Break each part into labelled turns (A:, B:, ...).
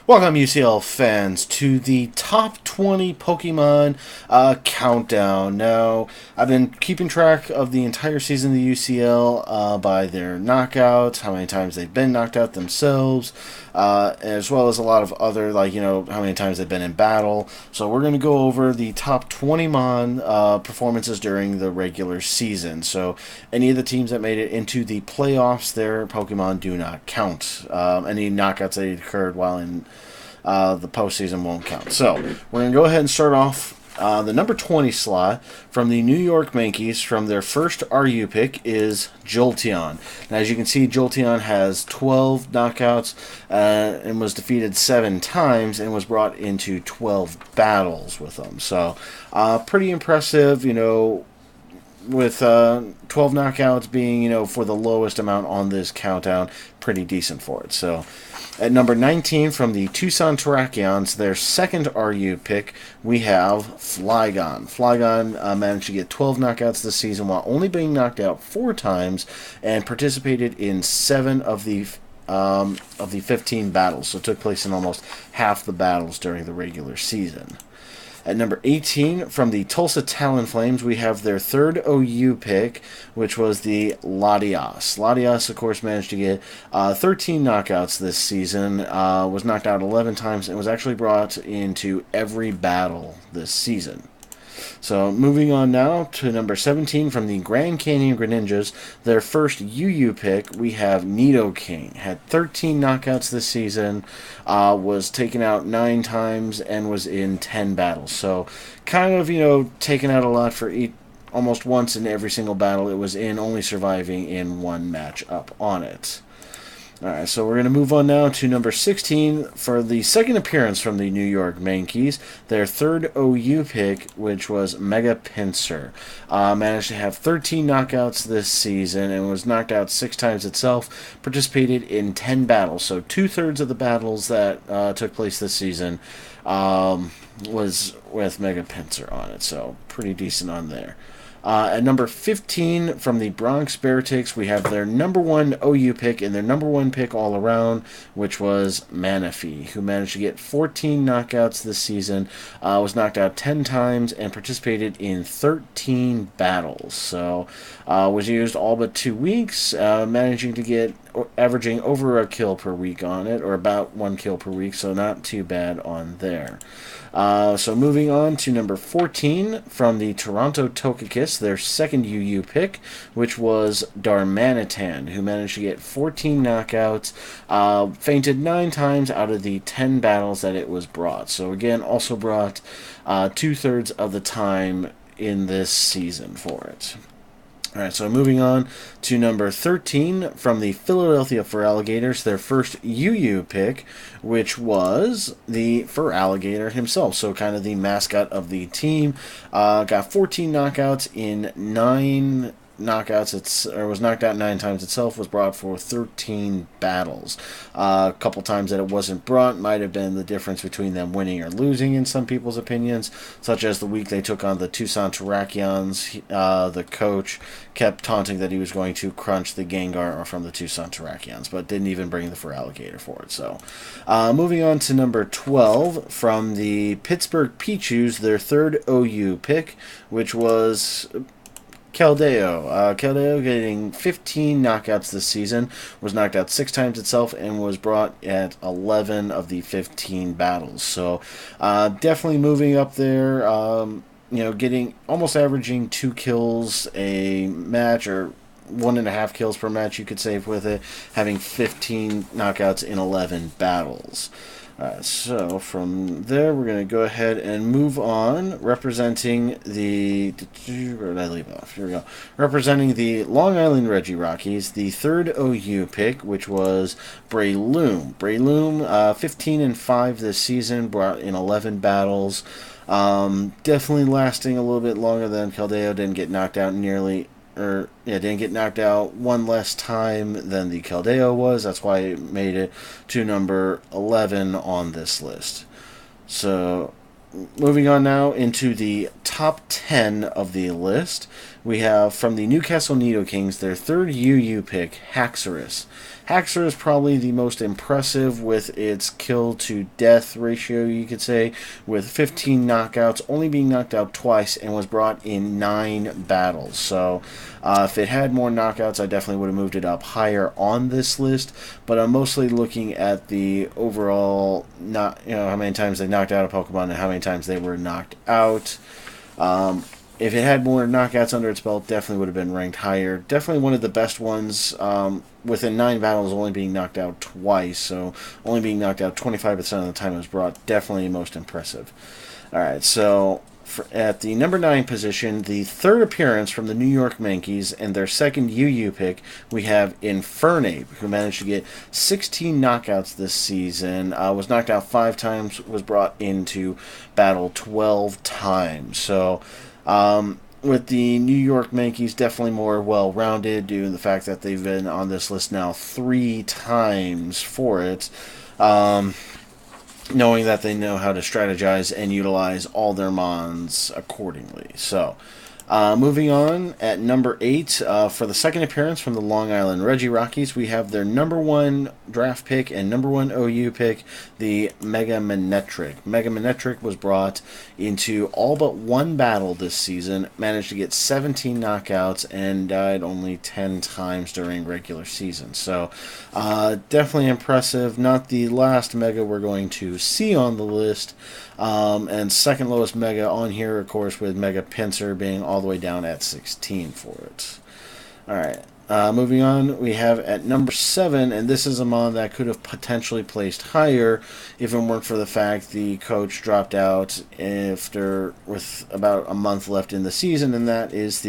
A: Welcome, UCL fans, to the top 20 Pokemon countdown. Now, I've been keeping track of the entire season of the UCL by their knockouts, how many times they've been knocked out themselves, as well as a lot of other, how many times they've been in battle. So we're going to go over the top 20 Mon performances during the regular season. So any of the teams that made it into the playoffs, their Pokemon do not count. Any knockouts that occurred while in the postseason won't count. So we're going to go ahead and start off the number 20 slot from the New York Yankees. From their first RU pick is Jolteon. Now, as you can see, Jolteon has 12 knockouts and was defeated 7 times and was brought into 12 battles with them. So pretty impressive, with 12 knockouts being, for the lowest amount on this countdown, pretty decent for it. So, at number 19 from the Tucson Terrakions, their second RU pick, we have Flygon. Flygon managed to get 12 knockouts this season while only being knocked out 4 times and participated in 7 of the 15 battles. So, it took place in almost half the battles during the regular season. At number 18, from the Tulsa Talonflames, we have their third OU pick, which was the Latias. Latias, of course, managed to get 13 knockouts this season, was knocked out 11 times, and was actually brought into every battle this season. So, moving on now to number 17 from the Grand Canyon Greninjas, their first UU pick, we have Nieto King. Had 13 knockouts this season, was taken out 9 times, and was in 10 battles. So, kind of, taken out a lot for almost once in every single battle it was in, only surviving in one match up on it. Alright, so we're going to move on now to number 16 for the second appearance from the New York Yankees. Their third OU pick, which was Mega Pincer. Managed to have 13 knockouts this season and was knocked out 6 times itself. Participated in 10 battles, so 2/3 of the battles that took place this season was with Mega Pincer on it, so pretty decent on there. At number 15 from the Bronx Beartics, we have their number 1 OU pick and their number 1 pick all around, which was Manaphy, who managed to get 14 knockouts this season, was knocked out 10 times, and participated in 13 battles. So, was used all but 2 weeks, managing to get averaging over a kill per week on it, or about 1 kill per week, so not too bad on there. So moving on to number 14 from the Toronto Togekiss, their second UU pick, which was Darmanitan, who managed to get 14 knockouts, fainted 9 times out of the 10 battles that it was brought. So again, also brought 2/3 of the time in this season for it. Alright, so moving on to number 13 from the Philadelphia Alligators, their first UU pick, which was the Alligator himself, so kind of the mascot of the team. Got 14 knockouts in 9 knockouts, was knocked out 9 times itself, was brought for 13 battles. A couple times that it wasn't brought might have been the difference between them winning or losing in some people's opinions, such as the week they took on the Tucson Terrakions. The coach kept taunting that he was going to crunch the Gengar from the Tucson Terrakions, but didn't even bring the Alligator for it. So, moving on to number 12 from the Pittsburgh Peaches, their third OU pick, which was Keldeo. Keldeo getting 15 knockouts this season, was knocked out 6 times itself, and was brought at 11 of the 15 battles. So, definitely moving up there, getting almost averaging 2 kills a match, or 1.5 kills per match, you could say, with it, having 15 knockouts in 11 battles. So from there, we're going to go ahead and move on, representing the... Where did I leave off? Here we go. Representing the Long Island Reggie Rockys, the third OU pick, which was Breloom. Breloom, 15-5 this season, brought in 11 battles. Definitely lasting a little bit longer than Keldeo. Didn't get knocked out didn't get knocked out 1 less time than the Keldeo was. That's why it made it to number 11 on this list. So, moving on now into the top 10 of the list, we have from the Newcastle Nieto Kings their third UU pick, Hexer. Hexer is probably the most impressive with its kill to death ratio, you could say, with 15 knockouts, only being knocked out twice, and was brought in 9 battles. So if it had more knockouts, I definitely would have moved it up higher on this list. But I'm mostly looking at the overall, not how many times they knocked out a Pokemon and how many times they were knocked out. If it had more knockouts under its belt, definitely would have been ranked higher. Definitely one of the best ones. Within 9 battles, only being knocked out twice, so only being knocked out 25% of the time it was brought. Definitely most impressive. All right, so at the number 9 position, the third appearance from the New York Yankees and their second UU pick, we have Infernape, who managed to get 16 knockouts this season. Was knocked out 5 times, was brought into battle 12 times. So, with the New York Yankees, definitely more well-rounded due to the fact that they've been on this list now 3 times for it. Knowing that they know how to strategize and utilize all their mons accordingly. So, moving on, at number 8, for the second appearance from the Long Island Reggie Rockys, we have their number 1 draft pick and number 1 OU pick, the Mega Manectric. Mega Manectric was brought into all but 1 battle this season, managed to get 17 knockouts, and died only 10 times during regular season. So, definitely impressive. Not the last Mega we're going to see on the list. And second lowest Mega on here, of course, with Mega Pincer being all the way down at 16 for it. Alright, moving on, we have at number 7, and this is a mon that could have potentially placed higher if it weren't for the fact the coach dropped out with about a month left in the season, and that is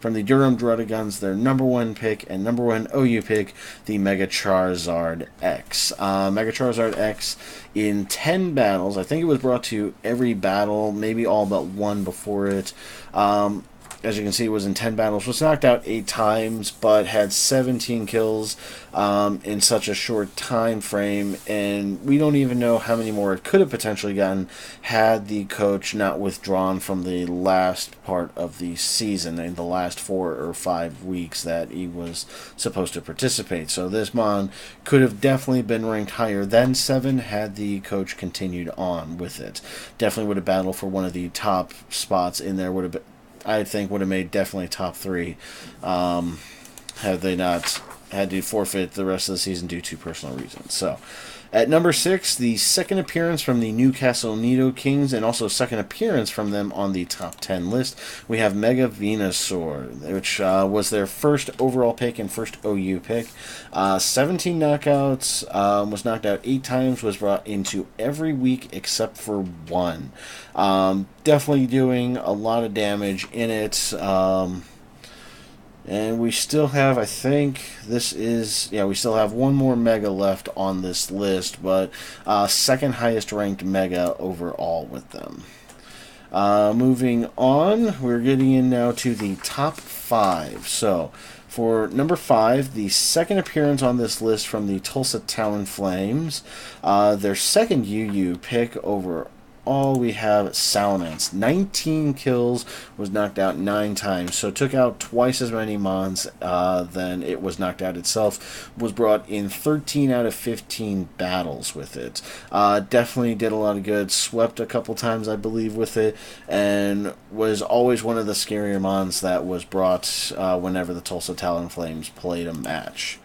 A: from the Durham Druddigons, their number 1 pick and number 1 OU pick, the Mega Charizard X. Mega Charizard X in 10 battles. I think it was brought to every battle, maybe all but 1 before it. As you can see, it was in 10 battles, was knocked out 8 times, but had 17 kills in such a short time frame, and we don't even know how many more it could have potentially gotten had the coach not withdrawn from the last part of the season, in the last 4 or 5 weeks that he was supposed to participate. So this mon could have definitely been ranked higher than 7 had the coach continued on with it. Definitely would have battled for one of the top spots in there, I think would have made definitely top 3 had they not had to forfeit the rest of the season due to personal reasons. So, at number 6, the second appearance from the Newcastle Nieto Kings, and also second appearance from them on the top 10 list, we have Mega Venusaur, which was their first overall pick and first OU pick. 17 knockouts, was knocked out 8 times, was brought into every week except for 1. Definitely doing a lot of damage in it. And we still have, I think, we still have 1 more Mega left on this list, but second highest ranked Mega overall with them. Moving on, we're getting in now to the top 5. So, for number 5, the second appearance on this list from the Tulsa Talonflames, their second UU pick overall, we have salamence. 19 kills, was knocked out 9 times, so took out twice as many mons than it was knocked out itself. Was brought in 13 out of 15 battles with it. Definitely did a lot of good, swept a couple times I believe with it, and was always one of the scarier mons that was brought whenever the Tulsa Talonflames played a match.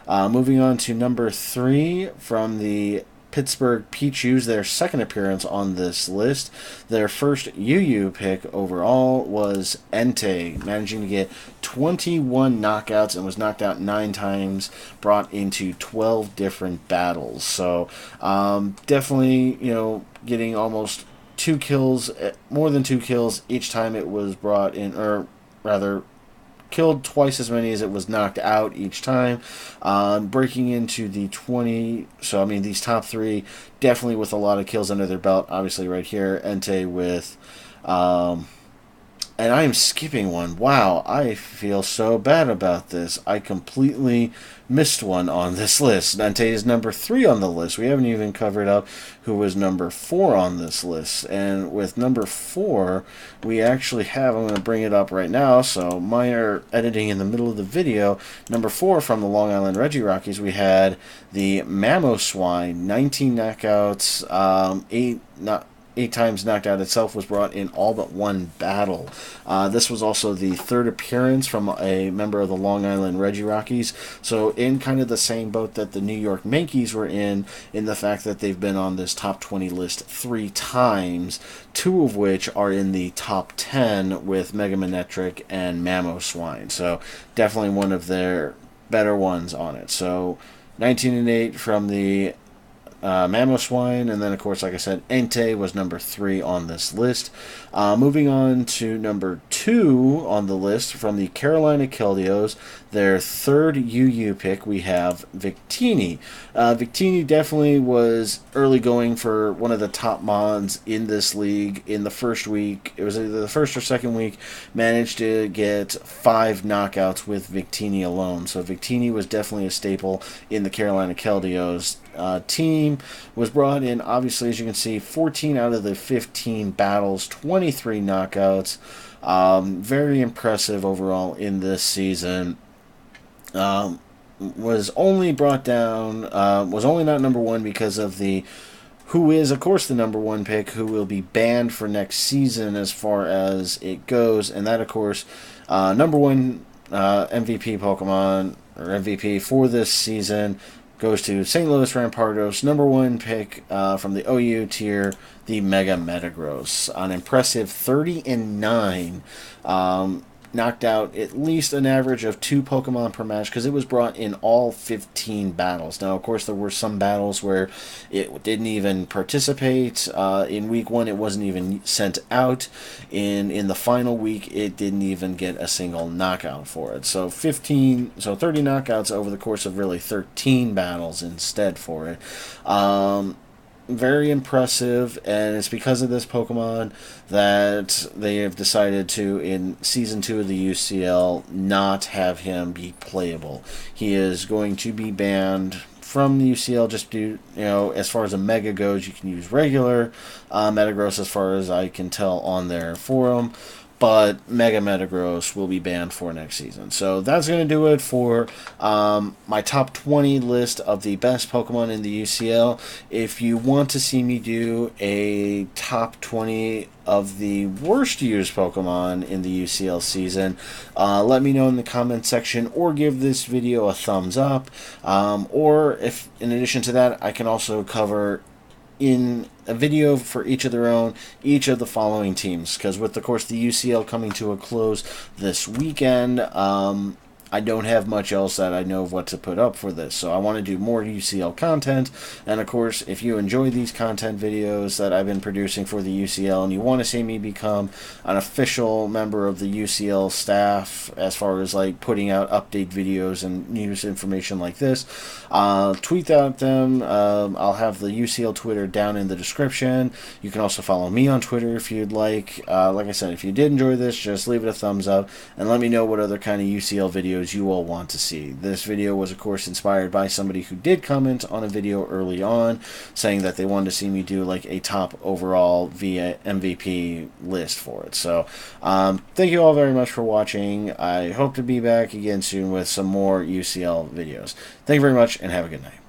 A: Moving on to number 3 from the Pittsburgh Peaches, their second appearance on this list. Their first UU pick overall was Ntake, managing to get 21 knockouts and was knocked out 9 times, brought into 12 different battles. So definitely, getting almost 2 kills, more than 2 kills each time it was brought in, or rather, killed twice as many as it was knocked out each time, breaking into the 20. So I mean, these top 3 definitely with a lot of kills under their belt. Obviously, right here, Ntake with And I am skipping one. Wow, I feel so bad about this. I completely missed one on this list. Ntake is number 3 on the list. We haven't even covered up who was number 4 on this list. And with number 4, we actually have, I'm going to bring it up right now, so minor editing in the middle of the video. Number 4 from the Long Island Reggie Rockys, we had the Mamoswine, 19 knockouts, 8 times knocked out itself, was brought in all but one battle. This was also the 3rd appearance from a member of the Long Island Reggie Rockys, so in kind of the same boat that the New York Yankees were in the fact that they've been on this top 20 list 3 times, 2 of which are in the top 10 with Mega Manectric and Mamoswine. So definitely one of their better ones on it. So 19-8 from the Mamoswine, and then of course, like I said, Ntake was number 3 on this list. Moving on to number 2 on the list from the Carolina Keldios, their 3rd UU pick, we have Victini. Victini definitely was early going for one of the top mons in this league. In the first week, it was either the first or second week, managed to get 5 knockouts with Victini alone. So Victini was definitely a staple in the Carolina Keldios team. Was brought in, obviously, as you can see, 14 out of the 15 battles, 23 knockouts. Very impressive overall in this season. Was only brought down, was only not number 1 because of who is, of course, the number 1 pick, who will be banned for next season as far as it goes. And that, of course, number 1 MVP Pokemon, or MVP for this season, goes to St. Louis Rampardos, number 1 pick from the OU tier, the Mega Metagross. An impressive 30-9. Knocked out at least an average of 2 Pokemon per match because it was brought in all 15 battles. Now, of course, there were some battles where it didn't even participate. In week 1, it wasn't even sent out. In the final week, it didn't even get a single knockout for it. So 30 knockouts over the course of really 13 battles instead for it. Very impressive, and it's because of this Pokemon that they have decided to, in Season 2 of the UCL, not have him be playable. He is going to be banned from the UCL just due, as far as a Mega goes, you can use regular Metagross as far as I can tell on their forum. But Mega Metagross will be banned for next season. So that's going to do it for my top 20 list of the best Pokemon in the UCL. If you want to see me do a top 20 of the worst used Pokemon in the UCL season, let me know in the comment section, or give this video a thumbs up. Or if, in addition to that, I can also cover in a video for each of the following teams, because with, of course, the UCL coming to a close this weekend, I don't have much else that I know of what to put up for this, so I want to do more UCL content. And of course, if you enjoy these content videos that I've been producing for the UCL and you want to see me become an official member of the UCL staff as far as like putting out update videos and news information like this, tweet out them. I'll have the UCL Twitter down in the description. You can also follow me on Twitter if you'd like. Like I said, if you did enjoy this, just leave it a thumbs up and let me know what other kind of UCL videos you all want to see. This video was, of course, inspired by somebody who did comment on a video early on saying that they wanted to see me do like a top overall via MVP list for it. So thank you all very much for watching. I hope to be back again soon with some more UCL videos. Thank you very much and have a good night.